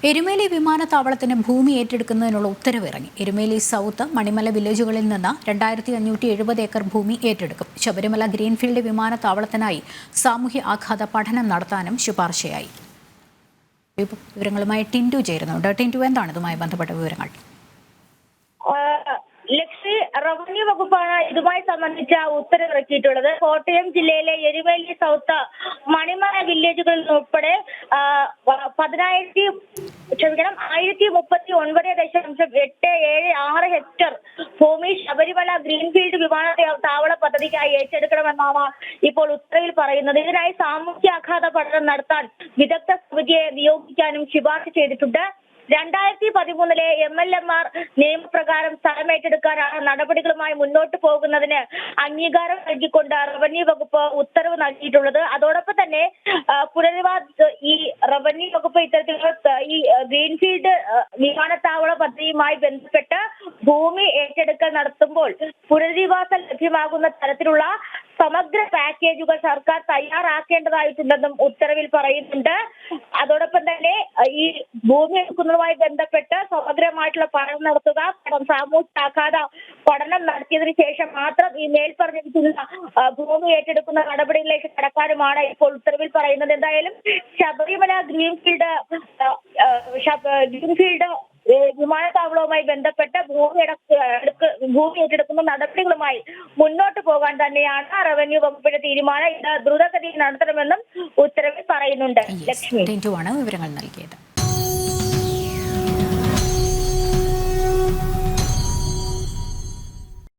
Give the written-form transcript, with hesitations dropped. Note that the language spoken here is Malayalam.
എരുമേലി വിമാനത്താവളത്തിന് ഭൂമി ഏറ്റെടുക്കുന്നതിനുള്ള ഉത്തരവിറങ്ങി. എരുമേലി സൗത്ത്, മണിമല വില്ലേജുകളിൽ നിന്ന് 2570 ഏക്കർ ഭൂമി ഏറ്റെടുക്കും. ശബരിമല ഗ്രീൻഫീൽഡ് വിമാനത്താവളത്തിനായി സാമൂഹ്യ ആഘാത പഠനം നടത്താനും ശുപാർശയായി. വിവരങ്ങളുമായി ടിൻഡു ചേരുന്നുണ്ട്. ടിൻഡു, എന്താണ് ഇതുമായി ബന്ധപ്പെട്ട വിവരങ്ങൾ? റവന്യൂ വകുപ്പാണ് ഇതുമായി സംബന്ധിച്ച ഉത്തരവിറക്കിയിട്ടുള്ളത്. കോട്ടയം ജില്ലയിലെ എരുമേലി സൗത്ത്, മണിമല വില്ലേജുകളിൽ ഉൾപ്പെടെ 1039.876 ഹെക്ടർ ഭൂമി ശബരിമല ഗ്രീൻഫീൽഡ് വിമാനത്താവള പദ്ധതിക്കായി ഏറ്റെടുക്കണമെന്നാണ് ഇപ്പോൾ ഉത്തരവിൽ പറയുന്നത്. ഇതിനായി സാമൂഹ്യാഘാത പഠനം നടത്താൻ വിദഗ്ധ സമിതിയെ നിയോഗിക്കാനും ശുപാർശ ചെയ്തിട്ടുണ്ട്. 2013 MLMR നിയമപ്രകാരം സ്ഥലം ഏറ്റെടുക്കാനാണ് നടപടികളുമായി മുന്നോട്ട് പോകുന്നതിന് അംഗീകാരം നൽകിക്കൊണ്ട് റവന്യൂ വകുപ്പ് ഉത്തരവ് നൽകിയിട്ടുള്ളത്. അതോടൊപ്പം തന്നെ ഈ റവന്യൂ വകുപ്പ് ഇത്തരത്തിലുള്ള ഈ ഗ്രീൻഫീൽഡ് വിമാനത്താവള പദ്ധതിയുമായി ബന്ധപ്പെട്ട് ഭൂമി ഏറ്റെടുക്കൽ നടത്തുമ്പോൾ പുനരധിവാസം ലഭ്യമാകുന്ന തരത്തിലുള്ള സമഗ്ര പാക്കേജുകൾ സർക്കാർ തയ്യാറാക്കേണ്ടതായിട്ടുണ്ടെന്നും ഉത്തരവിൽ പറയുന്നുണ്ട്. അതോടൊപ്പം തന്നെ ഈ ഭൂമി എടുക്കുന്നതുമായി ബന്ധപ്പെട്ട് സമഗ്രമായിട്ടുള്ള പഠനം നടത്തുക, സാമൂഹ്യാഘാത പഠനം നടത്തിയതിനു ശേഷം മാത്രം ഈ മേൽപ്പറഞ്ഞിരിക്കുന്ന ഭൂമി ഏറ്റെടുക്കുന്ന നടപടികളിലേക്ക് കടക്കാനുമാണ് ഇപ്പോൾ ഉത്തരവിൽ പറയുന്നത്. എന്തായാലും ശബരിമല ഗ്രീൻഫീൽഡ് വിമാനത്താവളവുമായി ബന്ധപ്പെട്ട് ഭൂമി ഏറ്റെടുക്കുന്ന നടപടികളുമായി മുന്നോട്ട് പോകാൻ തന്നെയാണ് റവന്യൂ വകുപ്പിന്റെ തീരുമാനം. ഇത് ദ്രുതഗതിയിൽ നടത്തണമെന്നും ഉത്തരവിൽ പറയുന്നുണ്ട്. ലക്ഷ്മി, വിവരങ്ങൾ നൽകിയത്.